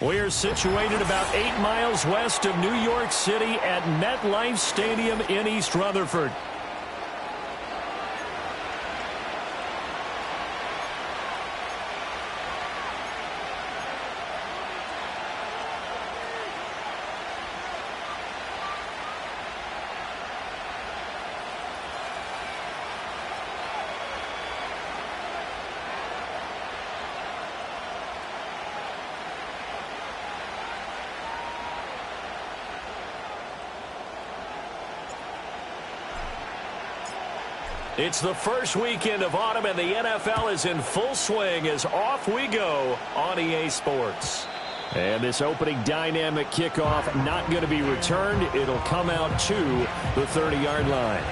We are situated about 8 miles west of New York City at MetLife Stadium in East Rutherford. It's the first weekend of autumn, and the NFL is in full swing as off we go on EA Sports. And this opening dynamic kickoff not going to be returned. It'll come out to the 30-yard line.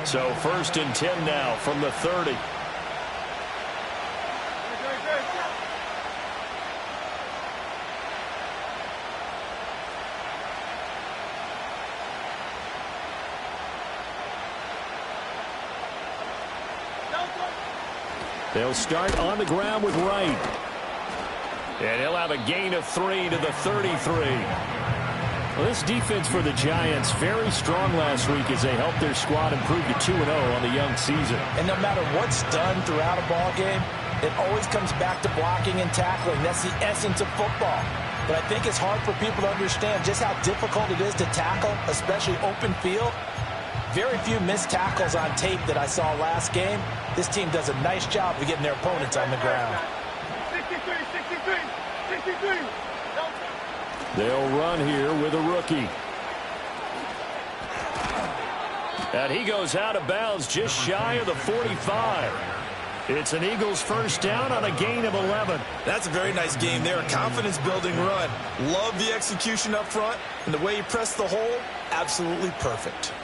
So 1st and 10 now from the 30. They'll start on the ground with Wright. And he'll have a gain of 3 to the 33. Well, this defense for the Giants, very strong last week as they helped their squad improve to 2-0 on the young season. And no matter what's done throughout a ball game, it always comes back to blocking and tackling. That's the essence of football. But I think it's hard for people to understand just how difficult it is to tackle, especially open field. Very few missed tackles on tape that I saw last game. This team does a nice job of getting their opponents on the ground. 63, 63, 63. They'll run here with a rookie. And he goes out of bounds just shy of the 45. It's an Eagles first down on a gain of 11. That's a very nice game there. A confidence-building run. Love the execution up front. And the way he pressed the hole, absolutely perfect.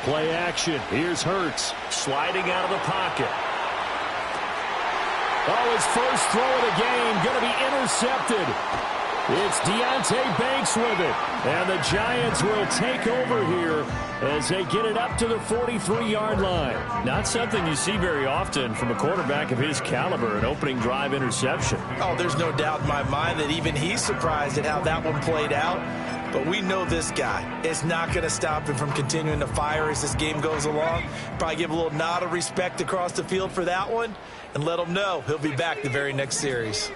Play action. Here's Hurts sliding out of the pocket. Oh, his first throw of the game going to be intercepted. It's Deonte Banks with it. And the Giants will take over here as they get it up to the 43-yard line. Not something you see very often from a quarterback of his caliber, an opening drive interception. Oh, there's no doubt in my mind that even he's surprised at how that one played out. But we know this guy is not going to stop him from continuing to fire as this game goes along. Probably give a little nod of respect across the field for that one and let him know he'll be back the very next series.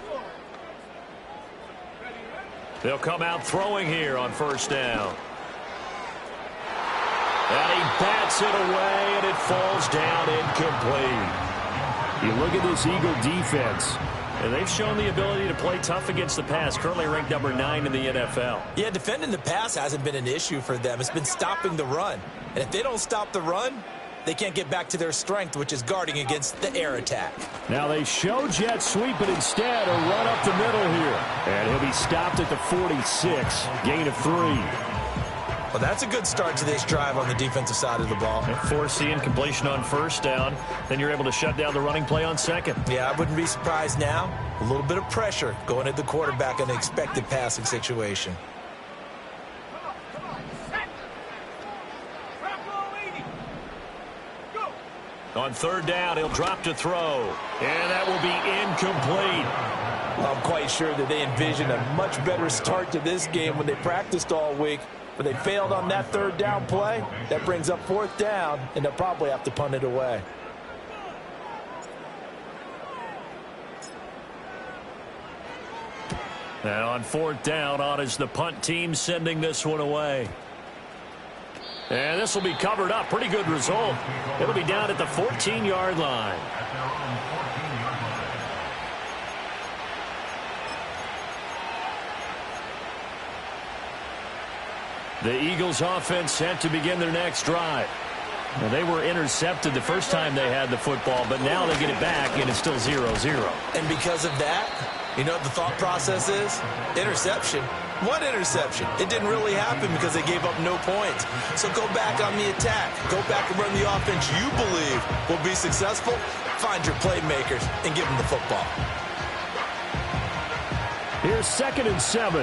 They'll come out throwing here on first down. And he bats it away, and it falls down incomplete. You look at this Eagle defense, and they've shown the ability to play tough against the pass, currently ranked number 9 in the NFL. Yeah, defending the pass hasn't been an issue for them. It's been stopping the run. And if they don't stop the run, they can't get back to their strength, which is guarding against the air attack. Now they show jet sweep, but instead a run up the middle here. And he'll be stopped at the 46, gain of 3. Well, that's a good start to this drive on the defensive side of the ball. Forcing completion on first down. Then you're able to shut down the running play on second. Yeah, I wouldn't be surprised now. A little bit of pressure going at the quarterback in an expected passing situation. On third down, he'll drop to throw. And that will be incomplete. I'm quite sure that they envisioned a much better start to this game when they practiced all week. But they failed on that third down play. That brings up fourth down, and they'll probably have to punt it away. And on fourth down, on is the punt team sending this one away. And this will be covered up. Pretty good result. It'll be down at the 14-yard line. The Eagles offense set to begin their next drive. Well, they were intercepted the first time they had the football, but now they get it back, and it's still 0-0. And because of that, you know what the thought process is? Interception. What interception? It didn't really happen because they gave up no points. So go back on the attack. Go back and run the offense you believe will be successful. Find your playmakers and give them the football. Here's 2nd and 7.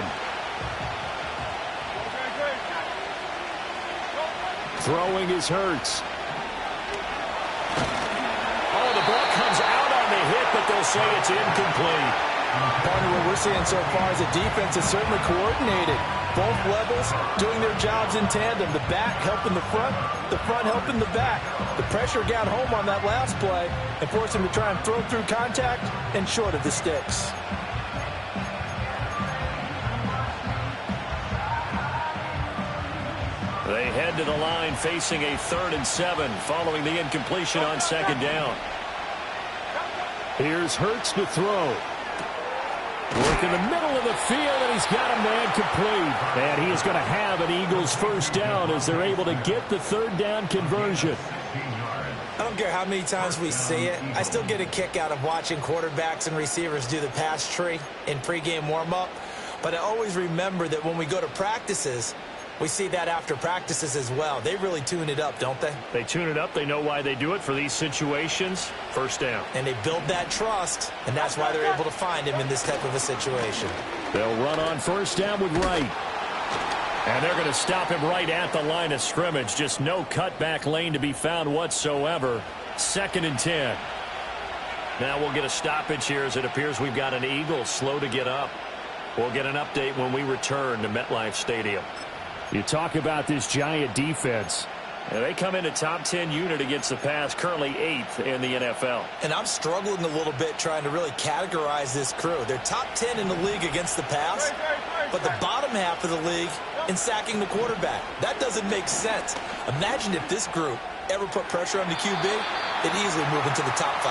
Throwing is Hurts. Oh, the ball comes out on the hit, but they'll say it's incomplete. Partner, what we're seeing so far is the defense is certainly coordinated. Both levels doing their jobs in tandem. The back helping the front helping the back. The pressure got home on that last play and forced him to try and throw through contact and short of the sticks. They head to the line facing a 3rd and 7 following the incompletion on 2nd down. Here's Hurts to throw. Work in the middle of the field, and he's got a man complete. And he is going to have an Eagles first down as they're able to get the 3rd down conversion. I don't care how many times we see it. I still get a kick out of watching quarterbacks and receivers do the pass tree in pregame warm-up. But I always remember that when we go to practices, we see that after practices as well. They really tune it up, don't they? They tune it up. They know why they do it for these situations. First down. And they build that trust, and that's why they're able to find him in this type of a situation. They'll run on first down with Wright. And they're going to stop him right at the line of scrimmage. Just no cutback lane to be found whatsoever. 2nd and 10. Now we'll get a stoppage here as it appears we've got an Eagle slow to get up. We'll get an update when we return to MetLife Stadium. You talk about this Giant defense. And they come in a top 10 unit against the pass, currently 8th in the NFL. And I'm struggling a little bit trying to really categorize this crew. They're top 10 in the league against the pass, but the bottom half of the league in sacking the quarterback. That doesn't make sense. Imagine if this group ever put pressure on the QB, they'd easily move into the top 5.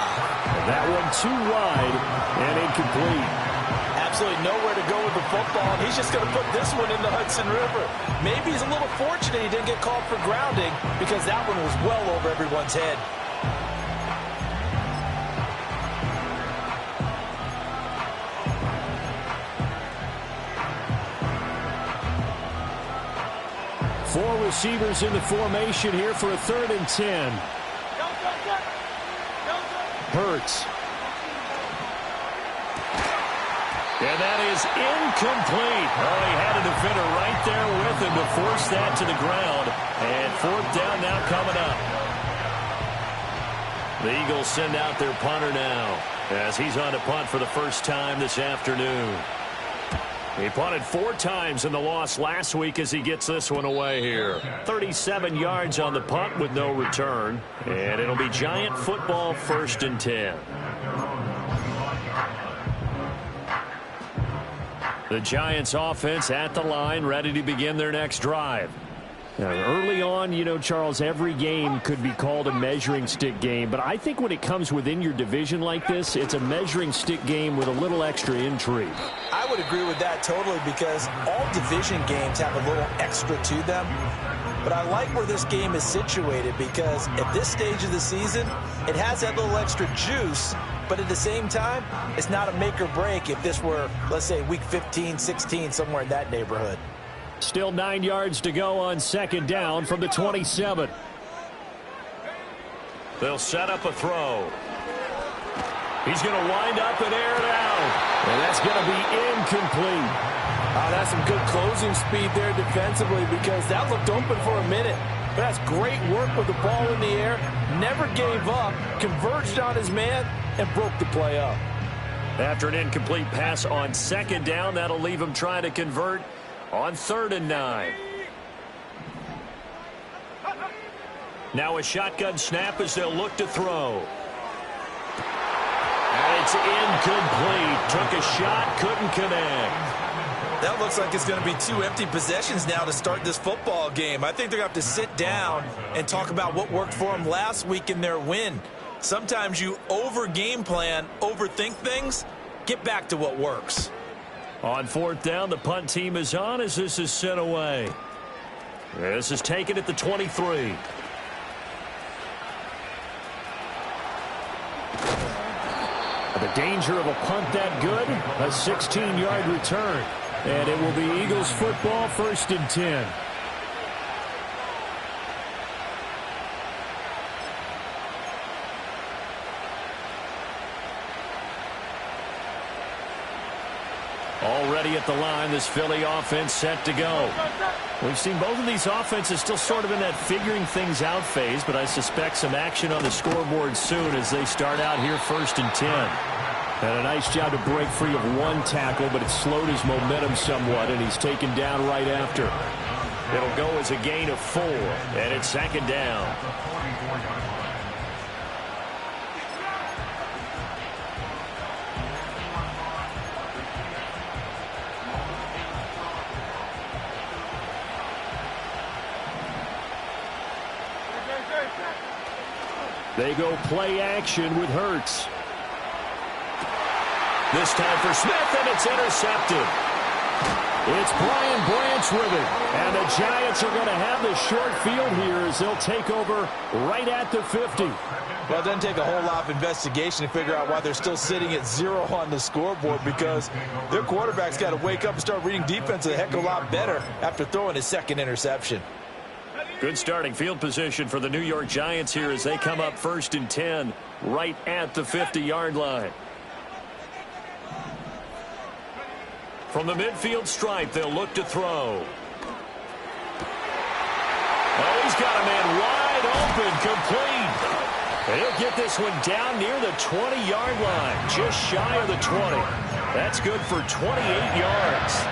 That one too wide and incomplete. Absolutely nowhere to go with the football, and he's just going to put this one in the Hudson River. Maybe he's a little fortunate he didn't get called for grounding because that one was well over everyone's head. Four receivers in the formation here for a 3rd and 10. Hurts. And that is incomplete. Oh, he had a defender right there with him to force that to the ground. And 4th down now coming up. The Eagles send out their punter now as he's on to punt for the first time this afternoon. He punted 4 times in the loss last week as he gets this one away here. 37 yards on the punt with no return. And it'll be Giant football 1st and 10. The Giants offense at the line, ready to begin their next drive. Now, early on, you know, Charles, every game could be called a measuring stick game. But I think when it comes within your division like this, it's a measuring stick game with a little extra intrigue. I would agree with that totally because all division games have a little extra to them. But I like where this game is situated because at this stage of the season, it has that little extra juice. But at the same time, it's not a make or break if this were, let's say, week 15, 16, somewhere in that neighborhood. Still 9 yards to go on 2nd down from the 27. They'll set up a throw. He's going to wind up and air it out. And that's going to be incomplete. That's some good closing speed there defensively because that looked open for a minute. But that's great work with the ball in the air. Never gave up, converged on his man, and broke the play up. After an incomplete pass on second down, that'll leave him trying to convert on 3rd and 9. Now a shotgun snap as they'll look to throw. And it's incomplete. Took a shot, couldn't connect. That looks like it's going to be 2 empty possessions now to start this football game. I think they're going to have to sit down and talk about what worked for them last week in their win. Sometimes you over-game plan, overthink things. Get back to what works. On 4th down, the punt team is on as this is sent away. This is taken at the 23. The danger of a punt that good, a 16-yard return. And it will be Eagles football, 1st and 10. Already at the line, this Philly offense set to go. We've seen both of these offenses still sort of in that figuring things out phase, but I suspect some action on the scoreboard soon as they start out here 1st and 10. And a nice job to break free of one tackle, but it slowed his momentum somewhat, and he's taken down right after. It'll go as a gain of 4, and it's 2nd down. They go play action with Hurts. This time for Smith, and it's intercepted. It's Brian Branch with it. And the Giants are going to have the short field here as they'll take over right at the 50. Well, it doesn't take a whole lot of investigation to figure out why they're still sitting at 0 on the scoreboard, because their quarterback's got to wake up and start reading defense a heck of a lot better after throwing his 2nd interception. Good starting field position for the New York Giants here as they come up 1st and 10 right at the 50-yard line. From the midfield stripe, they'll look to throw. Oh, he's got a man wide open, complete. And he'll get this one down near the 20-yard line, just shy of the 20. That's good for 28 yards.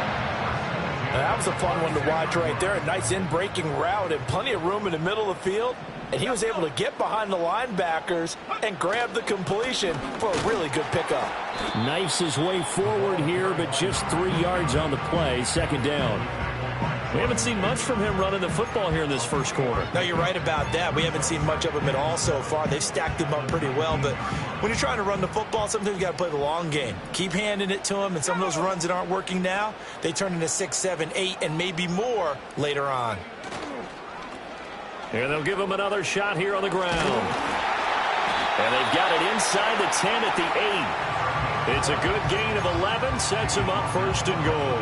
That was a fun one to watch right there. A nice in-breaking route and plenty of room in the middle of the field. And he was able to get behind the linebackers and grab the completion for a really good pickup. Knifes his way forward here, but just 3 yards on the play. 2nd down. We haven't seen much from him running the football here in this first quarter. No, you're right about that. We haven't seen much of him at all so far. They've stacked him up pretty well, but when you're trying to run the football, sometimes you got to play the long game. Keep handing it to him, and some of those runs that aren't working now, they turn into 6, 7, 8, and maybe more later on. And they'll give him another shot here on the ground. And they've got it inside the 10 at the 8. It's a good gain of 11, sets him up 1st and goal.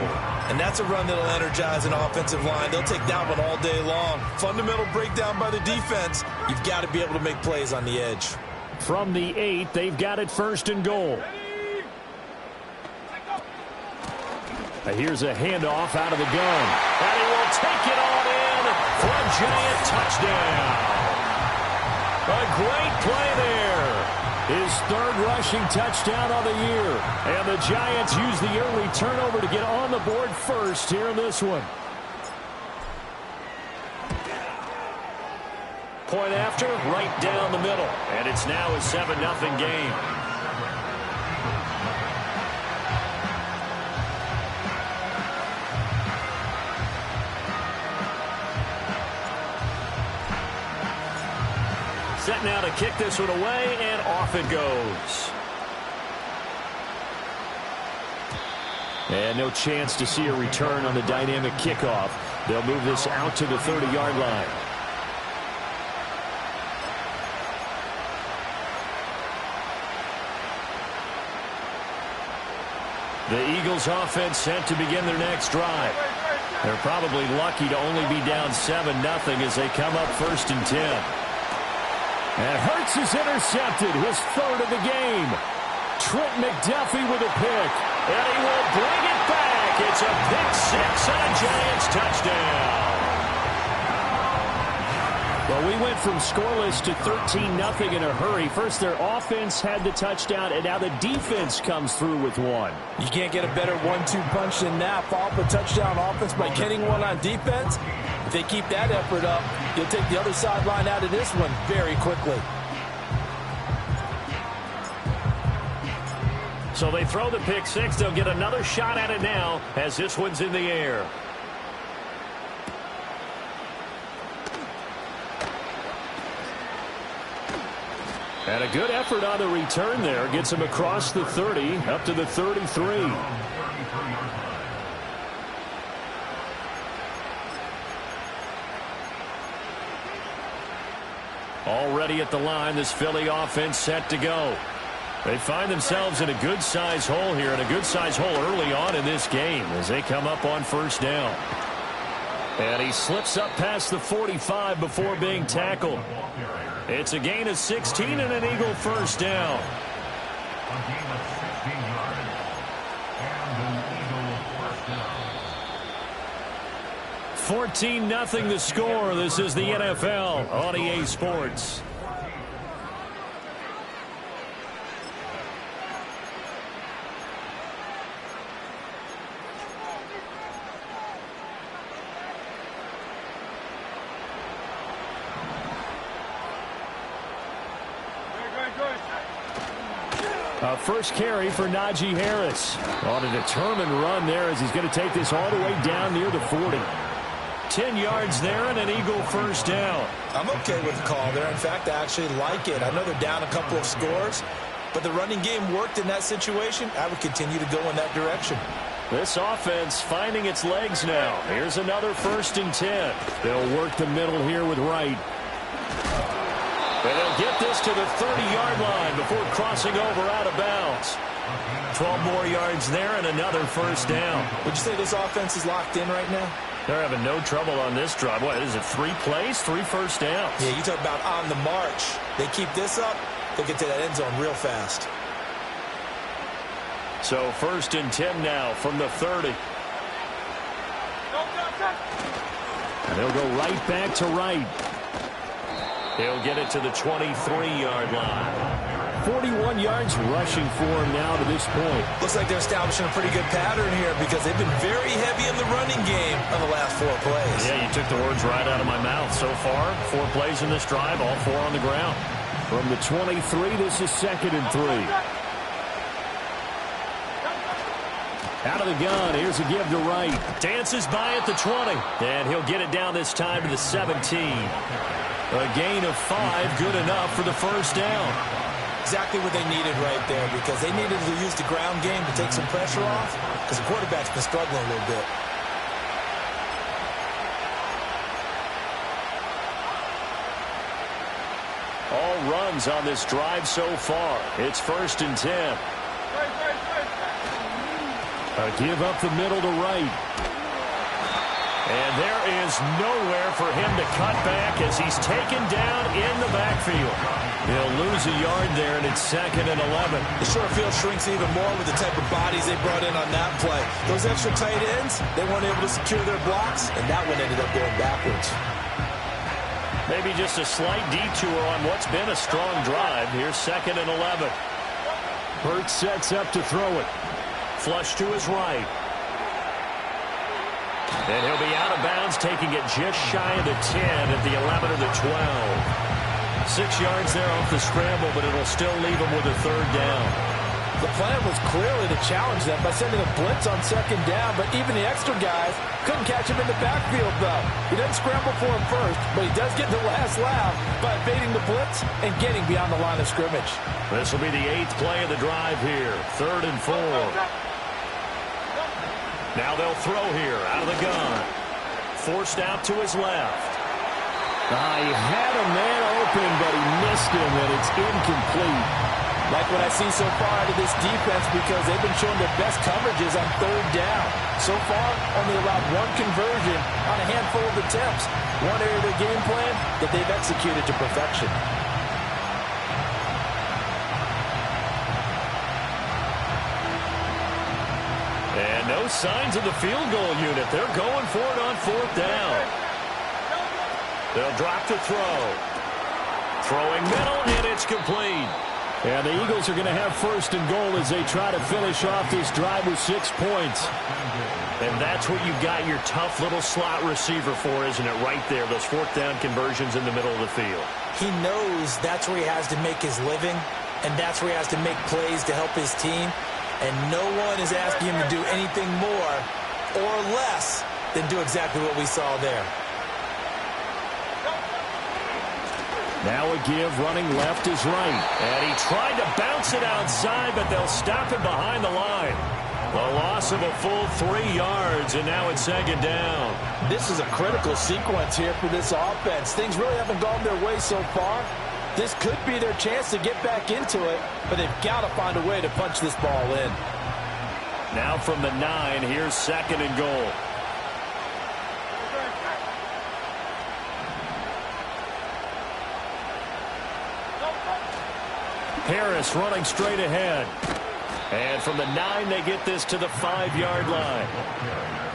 And that's a run that'll energize an offensive line. They'll take that one all day long. Fundamental breakdown by the defense. You've got to be able to make plays on the edge. From the 8, they've got it 1st and goal. Here's a handoff out of the gun. And he will take it on in for a Giant touchdown. A great play there. His 3rd rushing touchdown on the year. And the Giants use the early turnover to get on the board first here in this one. Point after, right down the middle. And it's now a 7-0 game. Set now to kick this one away, and off it goes. And no chance to see a return on the dynamic kickoff. They'll move this out to the 30-yard line. The Eagles offense set to begin their next drive. They're probably lucky to only be down 7-0 as they come up 1st and 10. And Hurts is intercepted, his 3rd of the game. Trent McDuffie with a pick. And he will bring it back. It's a pick 6 and a Giants touchdown. Well, we went from scoreless to 13-0 in a hurry. First, their offense had the touchdown, and now the defense comes through with one. You can't get a better 1-2 punch than that. Follow up a touchdown offense by getting one on defense. If they keep that effort up, you'll take the other sideline out of this one very quickly. So they throw the pick six. They'll get another shot at it now as this one's in the air. And a good effort on the return there. Gets him across the 30, up to the 33. Already at the line, this Philly offense set to go. They find themselves in a good-sized hole here, and a good-sized hole early on in this game as they come up on first down. And he slips up past the 45 before being tackled. It's a gain of 16 and an Eagle first down. A gain of 16 yards and an Eagle first down. 14-0 the score. This is the NFL on EA Sports. First carry for Najee Harris. On a determined run there as he's going to take this all the way down near the 40. 10 yards there and an Eagle first down. I'm okay with the call there. In fact, I actually like it. I know they're down a couple of scores, but the running game worked in that situation. I would continue to go in that direction. This offense finding its legs now. Here's another 1st and 10. They'll work the middle here with Wright. And they'll get this to the 30-yard line before crossing over out of bounds. 12 more yards there and another first down. Would you say this offense is locked in right now? They're having no trouble on this drive. What is it, 3 plays, 3 first downs? Yeah, you talk about on the march. They keep this up, they'll get to that end zone real fast. So 1st and 10 now from the 30. And they'll go right back to Wright. He'll get it to the 23-yard line. 41 yards rushing for him now to this point. Looks like they're establishing a pretty good pattern here because they've been very heavy in the running game on the last 4 plays. Yeah, you took the words right out of my mouth. So far, 4 plays in this drive, all 4 on the ground. From the 23, this is 2nd and 3. Out of the gun, here's a give to Wright. Dances by at the 20, and he'll get it down this time to the 17. A gain of 5, good enough for the first down. Exactly what they needed right there because they needed to use the ground game to take some pressure off because the quarterback's been struggling a little bit. All runs on this drive so far. It's 1st and 10. A give up the middle to Wright. And there is nowhere for him to cut back as he's taken down in the backfield. He'll lose a yard there, and it's 2nd and 11. The short field shrinks even more with the type of bodies they brought in on that play. Those extra tight ends, they weren't able to secure their blocks, and that one ended up going backwards. Maybe just a slight detour on what's been a strong drive. Here's 2nd and 11. Hurts sets up to throw it. Flush to his right. And he'll be out of bounds, taking it just shy of the 10 at the 11 or the 12. 6 yards there off the scramble, but it'll still leave him with a 3rd down. The plan was clearly to challenge them by sending a blitz on 2nd down, but even the extra guys couldn't catch him in the backfield, though. He doesn't scramble for him first, but he does get the last laugh by evading the blitz and getting beyond the line of scrimmage. This will be the 8th play of the drive here. 3rd and 4. Now they'll throw here out of the gun. Forced out to his left. He had a man open, but he missed him, and it's incomplete. Like what I see so far out of this defense because they've been showing their best coverages on 3rd down. So far, only allowed 1 conversion on a handful of attempts. One area of their game plan that they've executed to perfection. And no signs of the field goal unit. They're going for it on 4th down. They'll drop to throw. Throwing middle, and it's complete. And the Eagles are going to have first and goal as they try to finish off this drive with 6 points. And that's what you've got your tough little slot receiver for, isn't it? Right there, those fourth down conversions in the middle of the field. He knows that's where he has to make his living, and that's where he has to make plays to help his team. And no one is asking him to do anything more or less than do exactly what we saw there. Now a give, running left is right. And he tried to bounce it outside, but they'll stop it behind the line. A loss of a full 3 yards, and now it's second down. This is a critical sequence here for this offense. Things really haven't gone their way so far. This could be their chance to get back into it, but they've got to find a way to punch this ball in. Now from the 9, here's second and goal. Harris running straight ahead. And from the 9, they get this to the 5-yard line.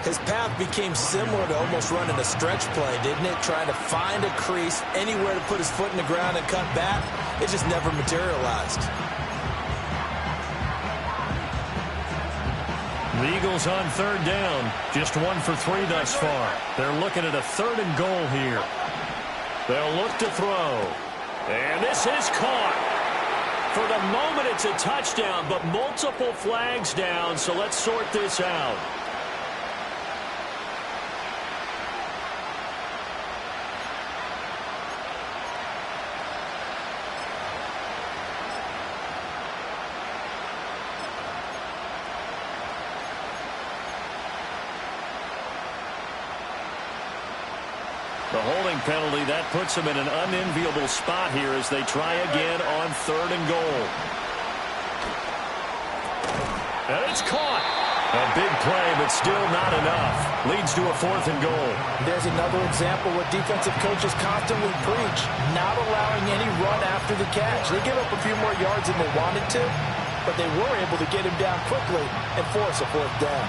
His path became similar to almost running a stretch play, didn't it? Trying to find a crease, anywhere to put his foot in the ground and cut back. It just never materialized. The Eagles on third down. Just 1 for 3 thus far. They're looking at a third and goal here. They'll look to throw. And this is caught. For the moment, it's a touchdown, but multiple flags down, so let's sort this out. The holding penalty, that puts them in an unenviable spot here as they try again on third and goal. And it's caught. A big play, but still not enough. Leads to a fourth and goal. There's another example what defensive coaches constantly preach, not allowing any run after the catch. They give up a few more yards than they wanted to, but they were able to get him down quickly and force a fourth down.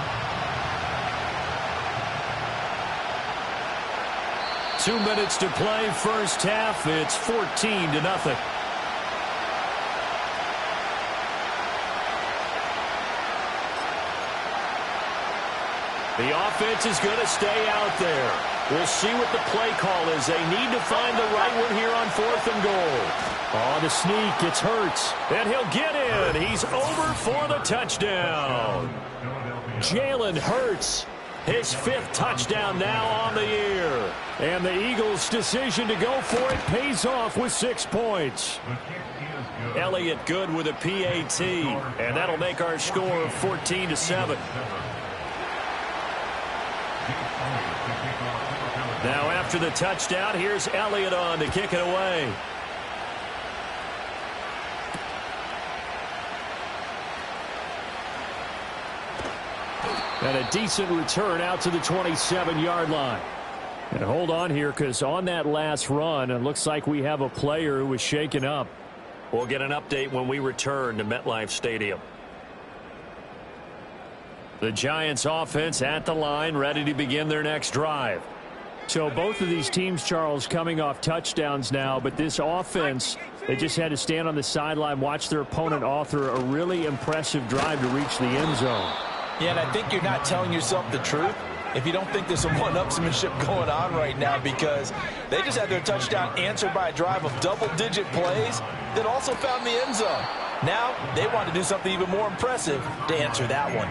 2 minutes to play, first half. It's 14-0. The offense is going to stay out there. We'll see what the play call is. They need to find the right one here on fourth and goal. On the sneak, it's Hurts. And he'll get in. He's over for the touchdown. Jalen Hurts. His 5th touchdown now on the year. And the Eagles' decision to go for it pays off with 6 points. Elliott good with a PAT. And that'll make our score 14-7. Now after the touchdown, here's Elliott on to kick it away. And a decent return out to the 27-yard line. And hold on here, because on that last run, it looks like we have a player who was shaken up. We'll get an update when we return to MetLife Stadium. The Giants offense at the line, ready to begin their next drive. So both of these teams, Charles, coming off touchdowns now, but this offense, they just had to stand on the sideline, watch their opponent author a really impressive drive to reach the end zone. Yeah, and I think you're not telling yourself the truth if you don't think there's some one-upsmanship going on right now, because they just had their touchdown answered by a drive of double-digit plays that also found the end zone. Now they want to do something even more impressive to answer that one.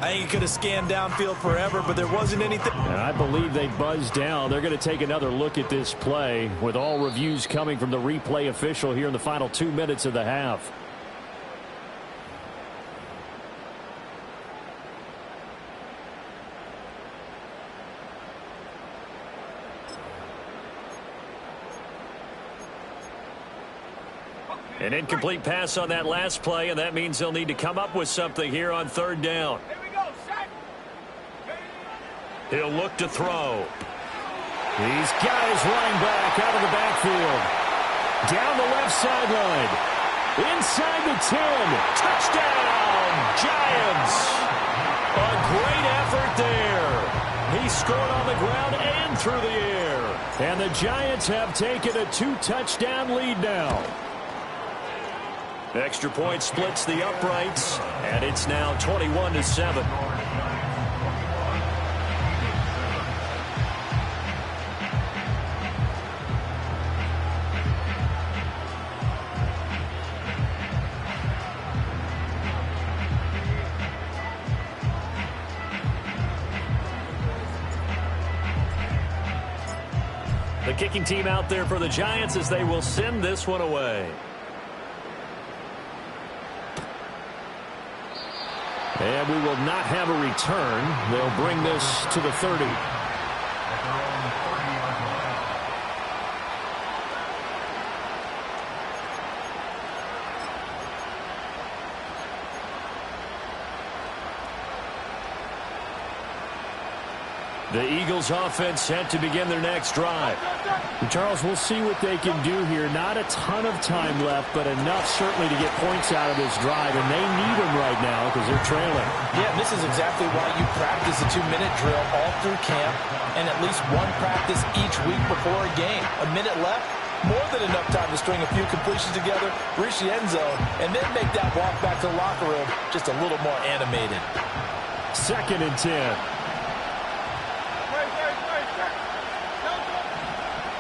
I think he could have scanned downfield forever, but there wasn't anything. And I believe they buzzed down. They're going to take another look at this play, with all reviews coming from the replay official here in the final 2 minutes of the half. An incomplete pass on that last play, and that means they'll need to come up with something here on third down. He'll look to throw. He's got his running back out of the backfield. Down the left sideline. Inside the 10. Touchdown, Giants. A great effort there. He scored on the ground and through the air. And the Giants have taken a 2-touchdown lead now. Extra point splits the uprights, and it's now 21-7. The kicking team out there for the Giants as they will send this one away. And we will not have a return. They'll bring this to the 30. The Eagles offense set to begin their next drive. And Charles, we'll see what they can do here. Not a ton of time left, but enough certainly to get points out of this drive. And they need them right now because they're trailing. Yeah, this is exactly why you practice a 2-minute drill all through camp and at least one practice each week before a game. A minute left, more than enough time to string a few completions together, reach the end zone, and then make that walk back to the locker room just a little more animated. 2nd and 10.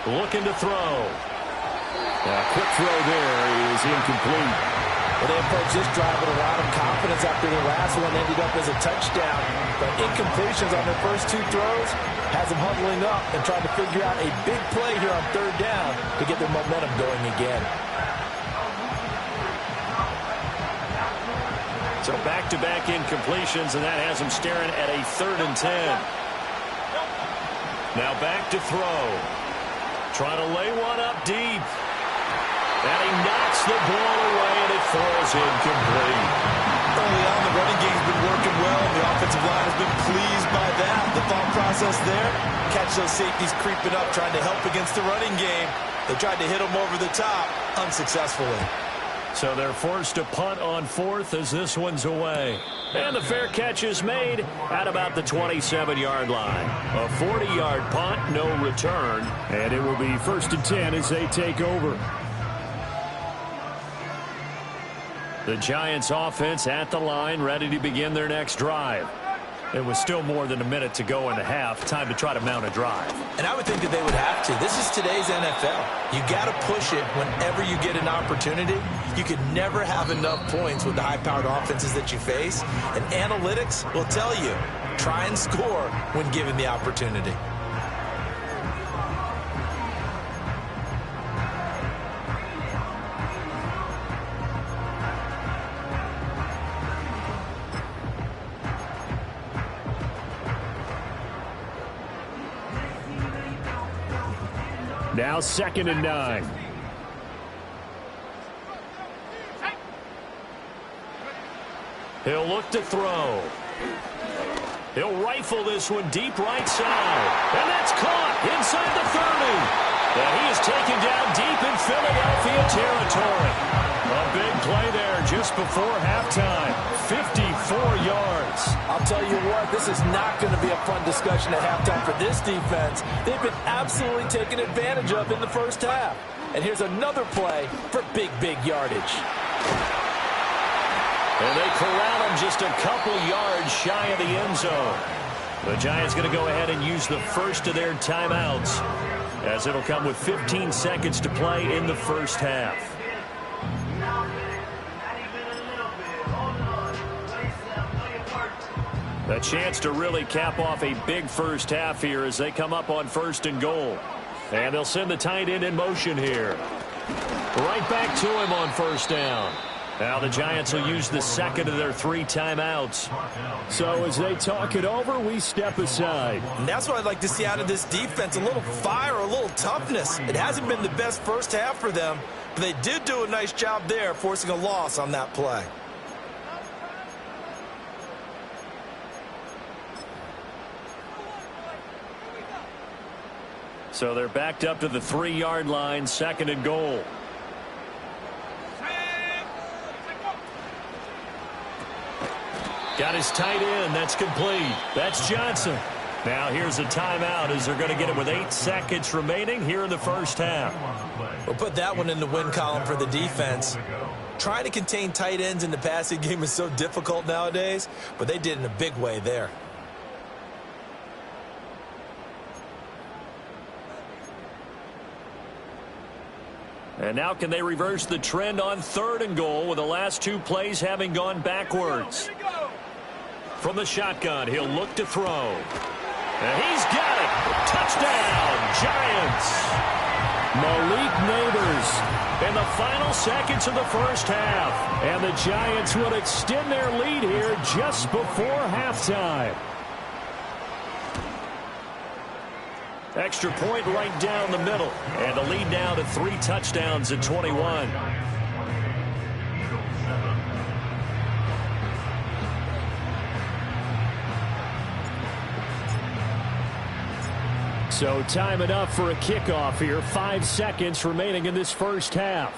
Looking to throw. A quick throw there is incomplete. Well, they approached this drive with a lot of confidence after the last one ended up as a touchdown. But incompletions on their first 2 throws has them huddling up and trying to figure out a big play here on 3rd down to get their momentum going again. So back-to-back incompletions, and that has them staring at a 3rd and 10. Now back to throw. Trying to lay one up deep. And he knocks the ball away, and it falls incomplete. Early on, the running game's been working well, and the offensive line has been pleased by that. The thought process there, catch those safeties creeping up, trying to help against the running game. They tried to hit them over the top, unsuccessfully. So they're forced to punt on 4th as this one's away. And the fair catch is made at about the 27-yard line. A 40-yard punt, no return. And it will be 1st and 10 as they take over. The Giants offense at the line, ready to begin their next drive. It was still more than a minute to go in the half. Time to try to mount a drive. And I would think that they would have to. This is today's NFL. You got to push it whenever you get an opportunity. You can never have enough points with the high-powered offenses that you face. And analytics will tell you, try and score when given the opportunity. Now 2nd and 9. He'll look to throw. He'll rifle this one deep right side. And that's caught inside the 30. And he is taken down deep in Philadelphia territory. A big play there just before halftime. 54 yards. I'll tell you what, this is not going to be a fun discussion at halftime for this defense. They've been absolutely taken advantage of in the first half. And here's another play for big yardage. And they corral him just a couple yards shy of the end zone. The Giants going to go ahead and use the first of their timeouts, as it'll come with 15 seconds to play in the first half. A chance to really cap off a big first half here as they come up on 1st and goal. And they'll send the tight end in motion here. Right back to him on 1st down. Now the Giants will use the second of their 3 timeouts. So as they talk it over, we step aside. And that's what I'd like to see out of this defense, a little fire, a little toughness. It hasn't been the best first half for them, but they did do a nice job there, forcing a loss on that play. So they're backed up to the 3-yard line, 2nd and goal. Got his tight end. That's complete. That's Johnson. Now here's a timeout as they're going to get it with 8 seconds remaining here in the first half. We'll put that one in the win column for the defense. Trying to contain tight ends in the passing game is so difficult nowadays, but they did it in a big way there. And now can they reverse the trend on 3rd and goal with the last 2 plays having gone backwards? From the shotgun, he'll look to throw. And he's got it. Touchdown, Giants. Malik Neighbors in the final seconds of the first half. And the Giants will extend their lead here just before halftime. Extra point right down the middle. And the lead now to 3 touchdowns at 21. So time enough for a kickoff here. 5 seconds remaining in this first half.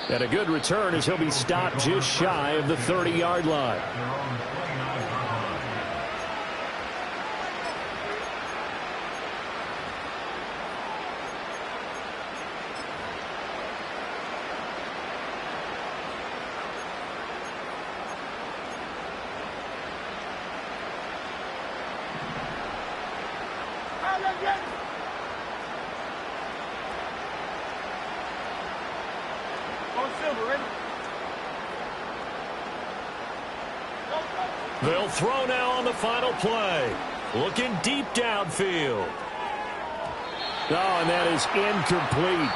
And a good return as he'll be stopped just shy of the 30-yard line. They'll throw now on the final play. Looking deep downfield. Oh, and that is incomplete.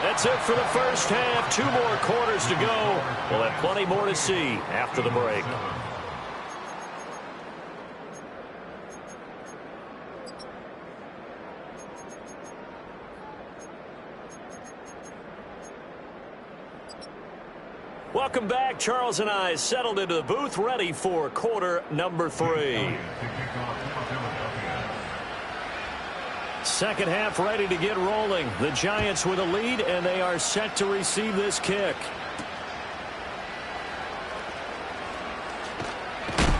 That's it for the first half. 2 more quarters to go. We'll have plenty more to see after the break. Welcome back. Charles and I settled into the booth, ready for quarter number 3. Second half ready to get rolling. The Giants with a lead, and they are set to receive this kick.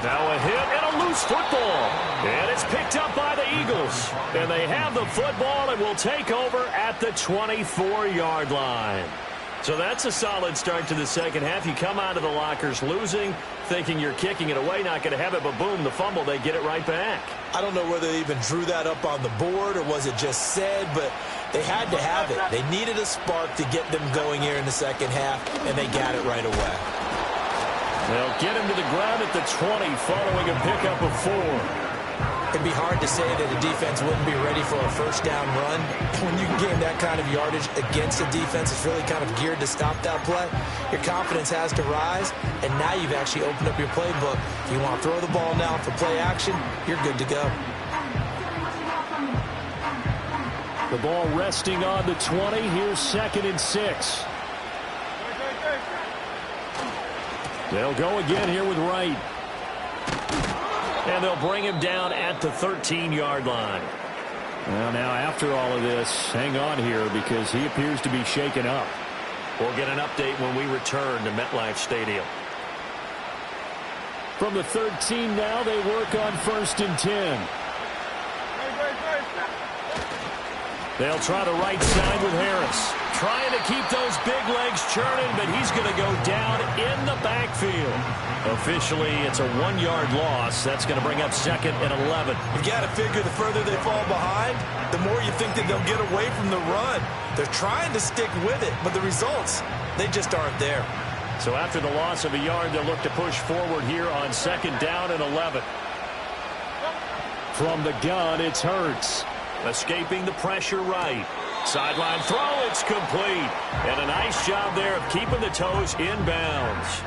Now a hit and a loose football. And it's picked up by the Eagles. And they have the football and will take over at the 24-yard line. So that's a solid start to the second half. You come out of the lockers losing, thinking you're kicking it away, not going to have it, but boom, the fumble, they get it right back. I don't know whether they even drew that up on the board or was it just said, but they had to have it. They needed a spark to get them going here in the second half, and they got it right away. They'll get him to the ground at the 20 following a pickup of 4. It'd be hard to say that a defense wouldn't be ready for a first down run. When you can gain that kind of yardage against a defense that's really kind of geared to stop that play, your confidence has to rise, and now you've actually opened up your playbook. If you want to throw the ball now for play action, you're good to go. The ball resting on the 20. Here's 2nd and 6. They'll go again here with Wright. And they'll bring him down at the 13-yard line. Well, now after all of this, hang on here because he appears to be shaken up. We'll get an update when we return to MetLife Stadium. From the 13 now, they work on 1st and 10. They'll try the right side with Harris. Trying to keep those big legs churning, but he's going to go down in the backfield. Officially, it's a 1-yard loss. That's going to bring up 2nd and 11. You got to figure the further they fall behind, the more you think that they'll get away from the run. They're trying to stick with it, but the results, they just aren't there. So after the loss of a yard, they'll look to push forward here on 2nd down and 11. From the gun, it's Hurts. Escaping the pressure right. Sideline throw, it's complete. And a nice job there of keeping the toes inbounds.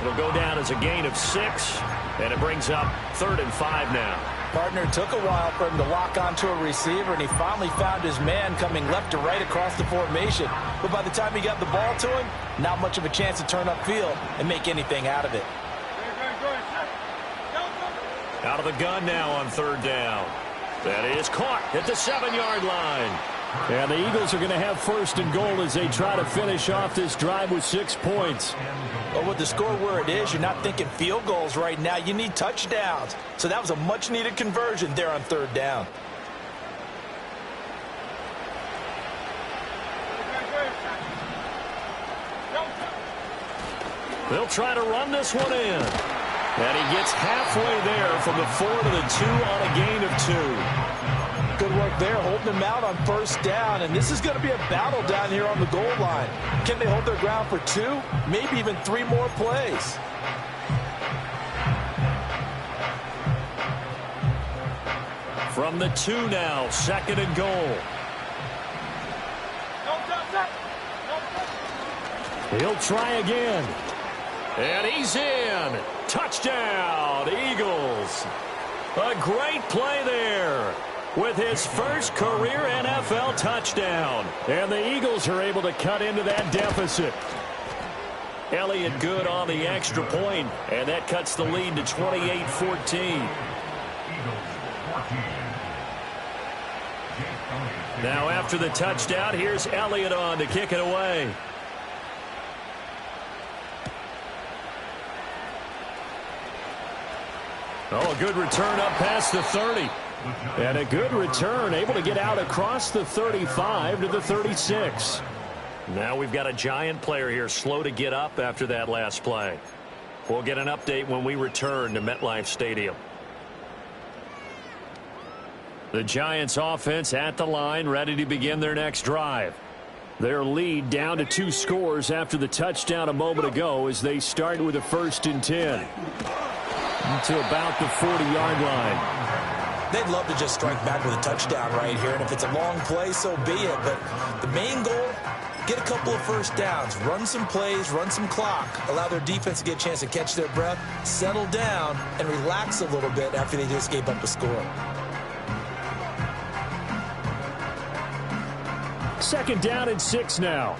It'll go down as a gain of 6, and it brings up 3rd and 5 now. Partner, took a while for him to lock onto a receiver, and he finally found his man coming left to right across the formation. But by the time he got the ball to him, not much of a chance to turn upfield and make anything out of it. Out of the gun now on 3rd down. That is caught at the 7-yard line. And the Eagles are going to have first and goal as they try to finish off this drive with 6 points. Well, with the score where it is, you're not thinking field goals right now. You need touchdowns. So that was a much-needed conversion there on 3rd down. They'll try to run this one in. And he gets halfway there from the 4 to the 2 on a gain of 2. Good work there, holding them out on 1st down. And this is going to be a battle down here on the goal line. Can they hold their ground for 2, maybe even 3 more plays? From the 2 now, 2nd and goal. He'll try again. And he's in. Touchdown, Eagles. A great play there with his first career NFL touchdown. And the Eagles are able to cut into that deficit. Elliott good on the extra point, and that cuts the lead to 28-14. Now after the touchdown, here's Elliott on to kick it away. Oh, a good return up past the 30. And a good return, able to get out across the 35 to the 36. Now we've got a Giant player here slow to get up after that last play. We'll get an update when we return to MetLife Stadium. The Giants offense at the line, ready to begin their next drive. Their lead down to 2 scores after the touchdown a moment ago as they start with a 1st and 10. To about the 40-yard line. They'd love to just strike back with a touchdown right here, and if it's a long play, so be it. But the main goal, get a couple of 1st downs, run some plays, run some clock, allow their defense to get a chance to catch their breath, settle down, and relax a little bit after they just gave up a score. 2nd down and 6 now.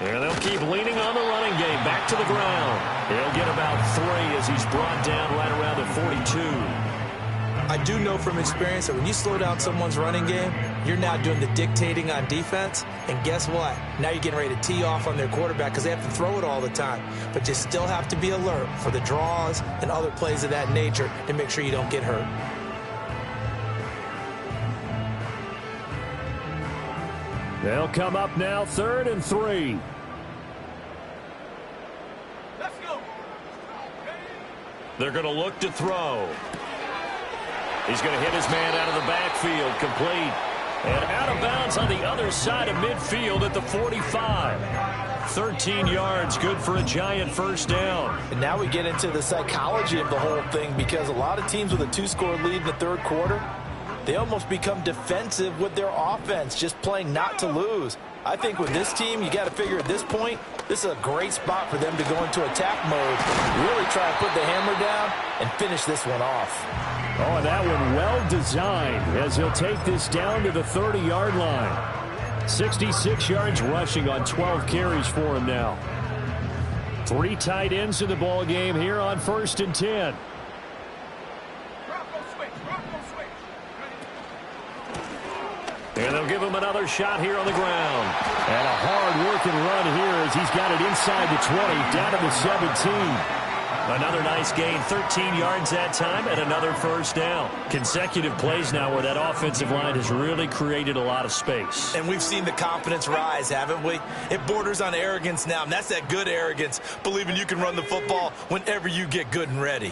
And they'll keep leaning on the running game. Back to the ground. He'll get about 3 as he's brought down right around the 42. I do know from experience that when you slow down someone's running game, you're now doing the dictating on defense. And guess what? Now you're getting ready to tee off on their quarterback because they have to throw it all the time. But you still have to be alert for the draws and other plays of that nature to make sure you don't get hurt. They'll come up now 3rd and 3. Let's go. They're going to look to throw. He's going to hit his man out of the backfield, complete. And out of bounds on the other side of midfield at the 45. 13 yards, good for a Giant 1st down. And now we get into the psychology of the whole thing because a lot of teams with a 2-score lead in the 3rd quarter, they almost become defensive with their offense, just playing not to lose. I think with this team, you got to figure at this point, this is a great spot for them to go into attack mode, really try to put the hammer down and finish this one off. Oh, and that one well designed as he'll take this down to the 30-yard line. 66 yards rushing on 12 carries for him now. 3 tight ends in the ball game here on 1st and 10. And they'll give him another shot here on the ground. And a hard-working run here as he's got it inside the 20, down to the 17. Another nice gain, 13 yards that time, and another 1st down. Consecutive plays now where that offensive line has really created a lot of space. And we've seen the confidence rise, haven't we? It borders on arrogance now, and that's that good arrogance, believing you can run the football whenever you get good and ready.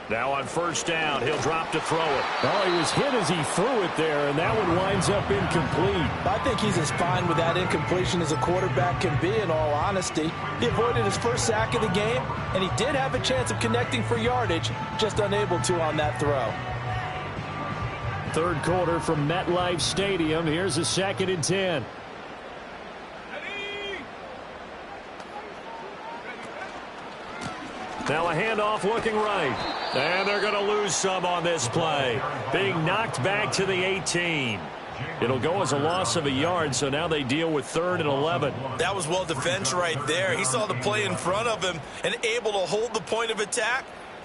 Now on 1st down, he'll drop to throw it. Oh, he was hit as he threw it there, and that one winds up incomplete. I think he's as fine with that incompletion as a quarterback can be, in all honesty. He avoided his 1st sack of the game, and he did have a chance of connecting for yardage, just unable to on that throw. 3rd quarter from MetLife Stadium. Here's a 2nd and 10. Now a handoff looking right. And they're going to lose some on this play. Being knocked back to the 18. It'll go as a loss of a yard, so now they deal with 3rd and 11. That was well defense right there. He saw the play in front of him and able to hold the point of attack.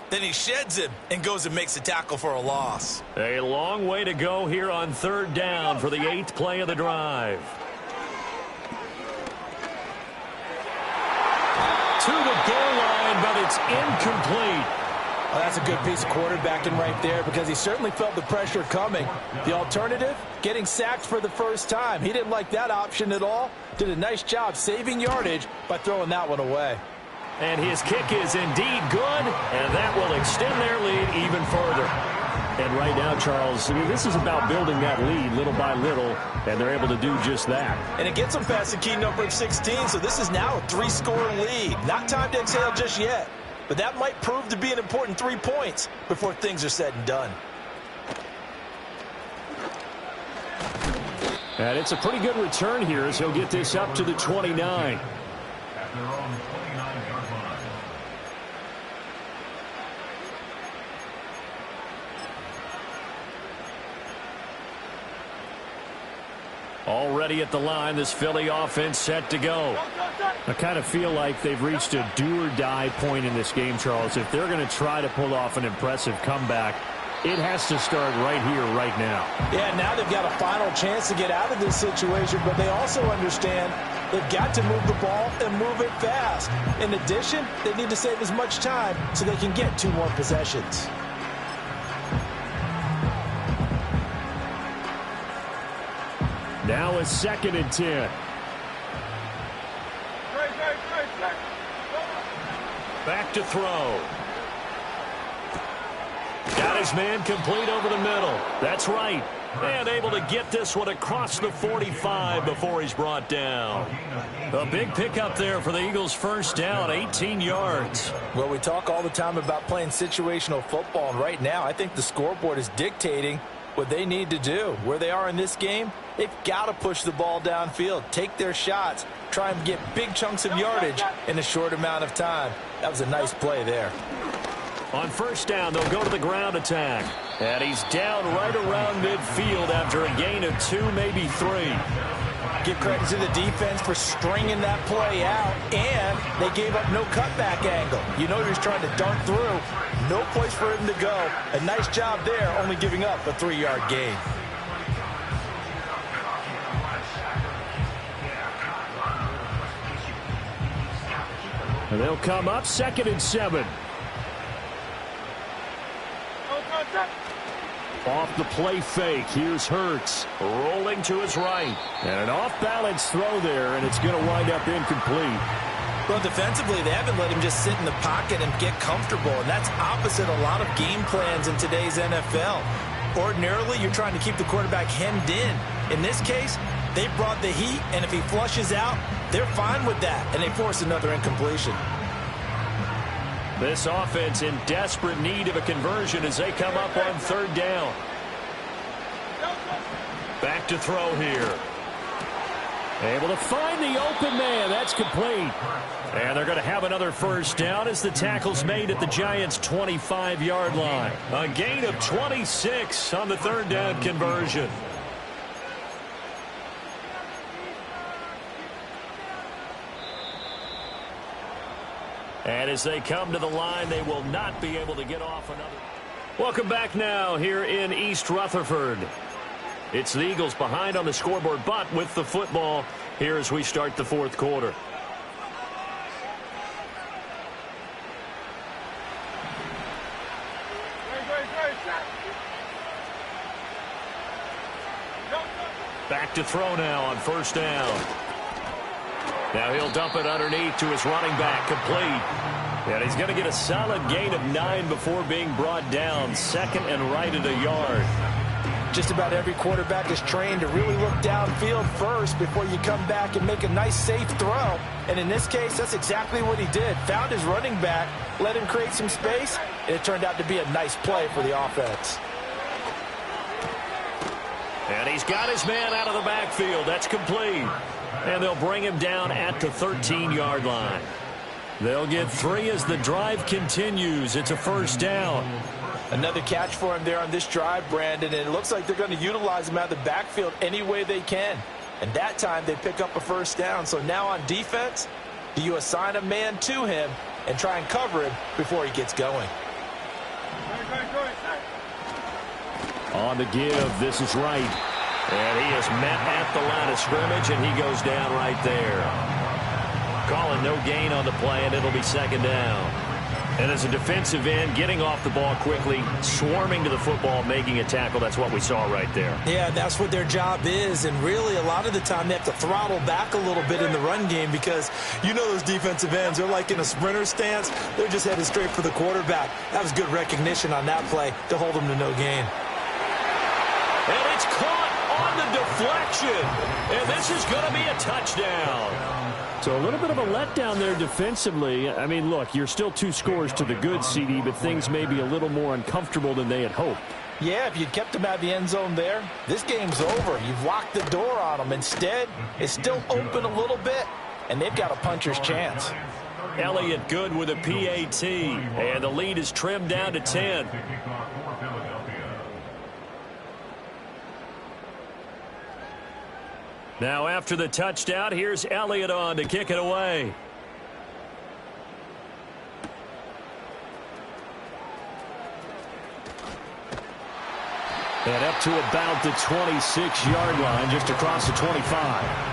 Then he sheds him and goes and makes a tackle for a loss. A long way to go here on 3rd down for the 8th play of the drive. To the goal line, but it's incomplete. Well, that's a good piece of quarterbacking right there because he certainly felt the pressure coming. The alternative, getting sacked for the first time. He didn't like that option at all. Did a nice job saving yardage by throwing that one away. And his kick is indeed good, and that will extend their lead even further. And right now, Charles, this is about building that lead little by little, and they're able to do just that. And it gets them past the key number of 16, so this is now a 3-score lead. Not time to exhale just yet, but that might prove to be an important 3 points before things are said and done. And it's a pretty good return here as he'll get this up to the 29. At their own 29-yard line. Already at the line, this Philly offense set to go. I kind of feel like they've reached a do-or-die point in this game, Charles. If they're going to try to pull off an impressive comeback, it has to start right here, right now. Yeah, now they've got a final chance to get out of this situation, but they also understand they've got to move the ball and move it fast. In addition, they need to save as much time so they can get 2 more possessions. Now a 2nd and 10. Back to throw. Got his man complete over the middle. That's right. And able to get this one across the 45 before he's brought down. A big pickup there for the Eagles' first down, 18 yards. Well, we talk all the time about playing situational football, and right now I think the scoreboard is dictating what they need to do. Where they are in this game, they've got to push the ball downfield, take their shots, try and get big chunks of yardage in a short amount of time. That was a nice play there. On first down, they'll go to the ground attack. And he's down right around midfield after a gain of 2, maybe 3. Give credit to the defense for stringing that play out, and they gave up no cutback angle. You know he was trying to dart through. No place for him to go. A nice job there, only giving up a 3-yard gain. And they'll come up 2nd and 7. Off the play fake. Here's Hurts rolling to his right. And an off-balance throw there, and it's going to wind up incomplete. Well, defensively, they haven't let him just sit in the pocket and get comfortable, and that's opposite a lot of game plans in today's NFL. Ordinarily, you're trying to keep the quarterback hemmed in. In this case, they brought the heat, and if he flushes out, they're fine with that, and they force another incompletion. This offense in desperate need of a conversion as they come up on 3rd down. Back to throw here. Able to find the open man. That's complete. And they're going to have another first down as the tackle's made at the Giants' 25-yard line. A gain of 26 on the 3rd down conversion. And as they come to the line, they will not be able to get off another. Welcome back now here in East Rutherford. It's the Eagles behind on the scoreboard, but with the football here as we start the 4th quarter. Back to throw now on first down. Now he'll dump it underneath to his running back, complete. And he's going to get a solid gain of 9 before being brought down. 2nd and right at a yard. Just about every quarterback is trained to really look downfield first before you come back and make a nice, safe throw. And in this case, that's exactly what he did. Found his running back, let him create some space, and it turned out to be a nice play for the offense. And he's got his man out of the backfield. That's complete. And they'll bring him down at the 13-yard line. They'll get 3 as the drive continues. It's a first down. Another catch for him there on this drive, Brandon, and it looks like they're going to utilize him out of the backfield any way they can. And that time they pick up a first down. So now on defense, do you assign a man to him and try and cover him before he gets going? On the give, this is Wright. And he is met at the line of scrimmage, and he goes down right there. Calling no gain on the play, and it'll be second down. And as a defensive end, getting off the ball quickly, swarming to the football, making a tackle, that's what we saw right there. Yeah, that's what their job is, and really a lot of the time they have to throttle back a little bit in the run game because you know those defensive ends, they're like in a sprinter stance. They're just headed straight for the quarterback. That was good recognition on that play to hold them to no gain. And it's caught on the deflection, and this is going to be a touchdown. So a little bit of a letdown there defensively. I mean, look, you're still 2 scores to the good, CD, but things may be a little more uncomfortable than they had hoped. Yeah, if you'd kept them out of the end zone there, this game's over. You've locked the door on them. Instead, it's still open a little bit, and they've got a puncher's chance. Elliott good with a PAT, and the lead is trimmed down to 10. Now after the touchdown, here's Elliott on to kick it away. And up to about the 26-yard line, just across the 25.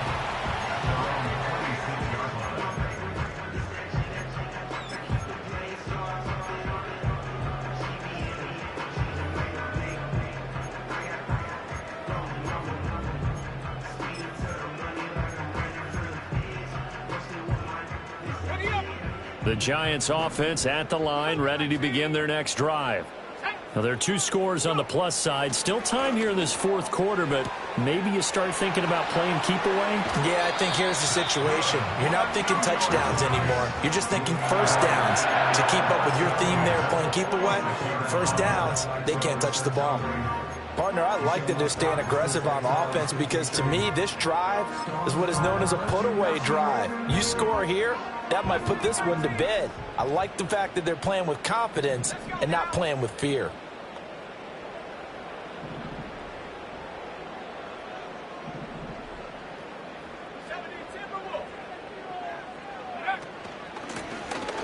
The Giants offense at the line, ready to begin their next drive. Now, there are 2 scores on the plus side. Still time here in this fourth quarter, but maybe you start thinking about playing keep away? Yeah, I think here's the situation. You're not thinking touchdowns anymore. You're just thinking first downs. To keep up with your theme there, playing keep away, first downs, they can't touch the ball. Partner, I like that they're staying aggressive on offense because, to me, this drive is what is known as a put-away drive. You score here, that might put this one to bed. I like the fact that they're playing with confidence and not playing with fear.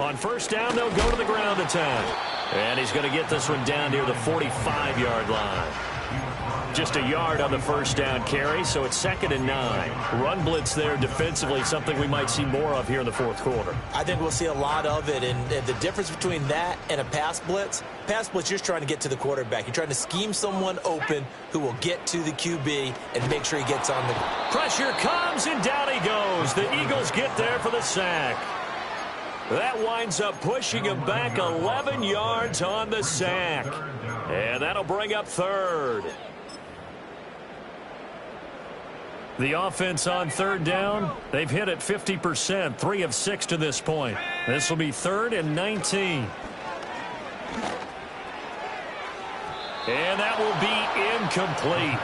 On first down, they'll go to the ground attack. And he's going to get this one down near the 45-yard line. Just a yard on the first down carry, so it's 2nd and 9. Run blitz there defensively, something we might see more of here in the fourth quarter. I think we'll see a lot of it, and the difference between that and a pass blitz, you're just trying to get to the quarterback. You're trying to scheme someone open who will get to the QB and make sure he gets on the... Pressure comes, and down he goes. The Eagles get there for the sack. That winds up pushing him back 11 yards on the sack. And that'll bring up 3rd. The offense on 3rd down, they've hit it 50%, 3 of 6 to this point. This will be 3rd and 19. And that will be incomplete.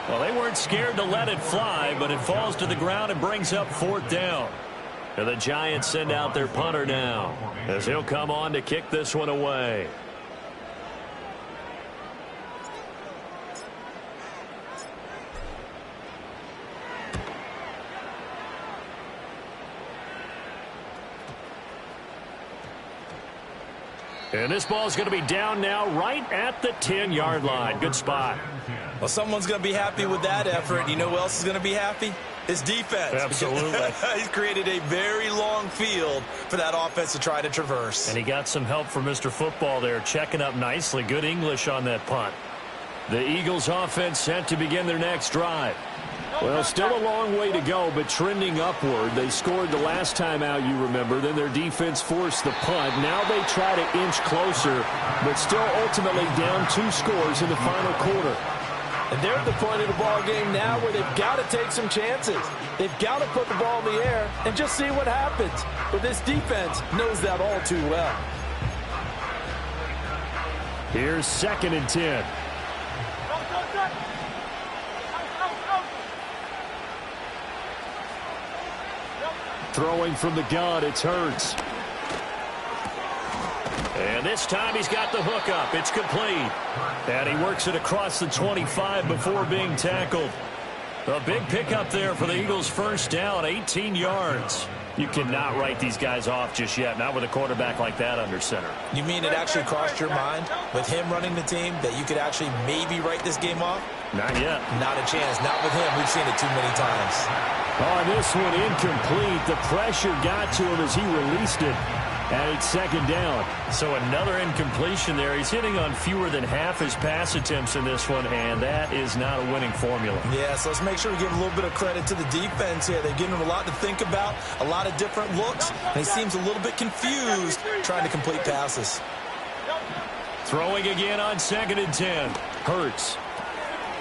Well, they weren't scared to let it fly, but it falls to the ground and brings up 4th down. And the Giants send out their punter now, as he'll come on to kick this one away. And this ball is going to be down now right at the 10-yard line. Good spot. Well, someone's going to be happy with that effort. You know who else is going to be happy? His defense. Absolutely. He's created a very long field for that offense to try to traverse. And he got some help from Mr. Football there, checking up nicely. Good English on that punt. The Eagles offense set to begin their next drive. Well, still a long way to go, but trending upward. They scored the last time out, you remember. Then their defense forced the punt. Now they try to inch closer, but still ultimately down 2 scores in the final quarter. And they're at the point of the ball game now where they've got to take some chances. They've got to put the ball in the air and just see what happens. But this defense knows that all too well. Here's 2nd and 10. Throwing from the gun, it's Hurts. And this time he's got the hook up. It's complete. And he works it across the 25 before being tackled. A big pickup there for the Eagles' first down, 18 yards. You cannot write these guys off just yet, not with a quarterback like that under center. You mean it actually crossed your mind with him running the team that you could actually maybe write this game off? Not yet. Not a chance. Not with him. We've seen it too many times. Oh, this one incomplete. The pressure got to him as he released it. And it's second down. So another incompletion there. He's hitting on fewer than half his pass attempts in this one, and that is not a winning formula. Yeah, so let's make sure we give a little bit of credit to the defense here. They're giving him a lot to think about, a lot of different looks, and he seems a little bit confused trying to complete passes. Throwing again on 2nd and 10. Hurts.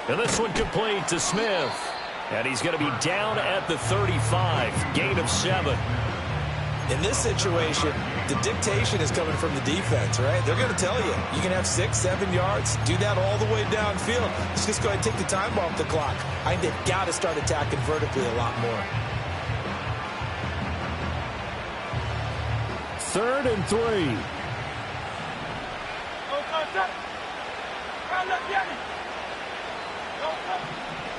And this one complete to Smith. And he's going to be down at the 35. Gain of 7. In this situation, the dictation is coming from the defense, right? They're going to tell you, you can have 6, 7 yards, do that all the way downfield. Let's just go ahead and take the time off the clock. I think they've got to start attacking vertically a lot more. 3rd and 3.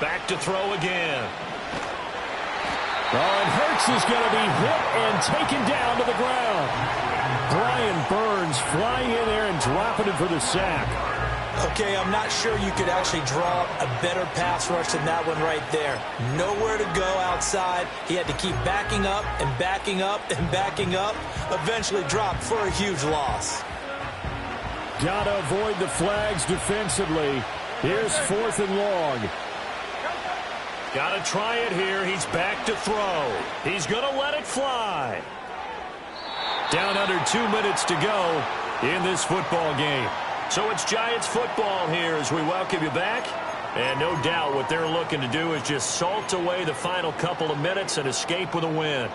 Back to throw again. Oh, and Hurts is going to be hit and taken down to the ground. Brian Burns flying in there and dropping it for the sack. Okay, I'm not sure you could actually draw a better pass rush than that one right there. Nowhere to go outside. He had to keep backing up and backing up and backing up. Eventually dropped for a huge loss. Got to avoid the flags defensively. Here's 4th and long. Got to try it here. He's back to throw. He's going to let it fly. Down under 2 minutes to go in this football game. So it's Giants football here as we welcome you back. And no doubt what they're looking to do is just salt away the final couple of minutes and escape with a win.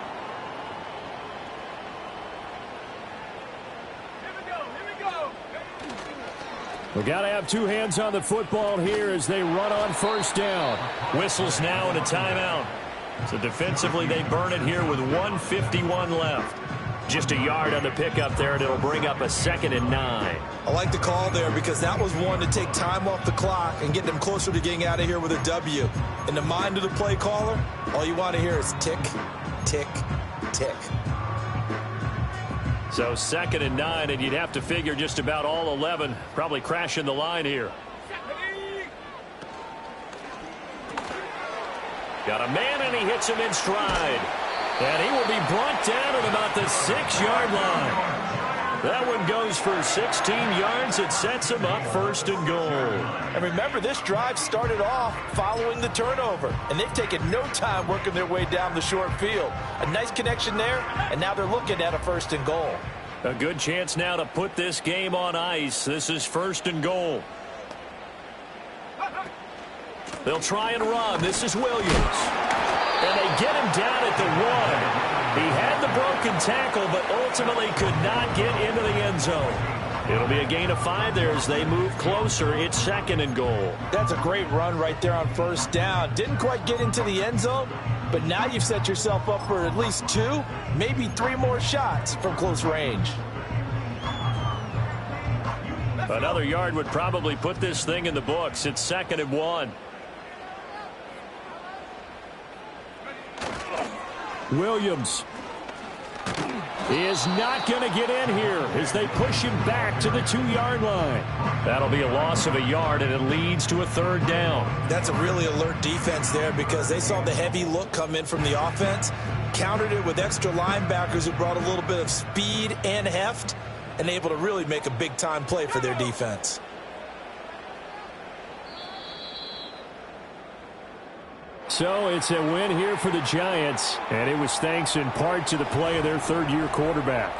We got to have 2 hands on the football here as they run on 1st down. Whistles now and a timeout. So defensively they burn it here with 1:51 left. Just a yard on the pickup there, and it'll bring up a 2nd and 9. I like the call there because that was one to take time off the clock and get them closer to getting out of here with a W. In the mind of the play caller, all you want to hear is tick, tick, tick. So 2nd and 9, and you'd have to figure just about all 11 probably crashing the line here. Got a man, and he hits him in stride. And he will be brought down at about the 6-yard line. That one goes for 16 yards. It sets him up 1st and goal. And remember, this drive started off following the turnover. And they've taken no time working their way down the short field. A nice connection there, and now they're looking at a 1st and goal. A good chance now to put this game on ice. This is 1st and goal. They'll try and run. This is Williams. And they get him down at the 1. He had the broken tackle, but ultimately could not get into the end zone. It'll be a gain of 5 there as they move closer. It's 2nd and goal. That's a great run right there on 1st down. Didn't quite get into the end zone, but now you've set yourself up for at least 2, maybe 3 more shots from close range. Another yard would probably put this thing in the books. It's 2nd and 1. Williams is not going to get in here as they push him back to the 2-yard line. That'll be a loss of a yard, and it leads to a 3rd down. That's a really alert defense there because they saw the heavy look come in from the offense, countered it with extra linebackers who brought a little bit of speed and heft, and able to really make a big-time play for their defense. So it's a win here for the Giants, and it was thanks in part to the play of their 3rd-year quarterback.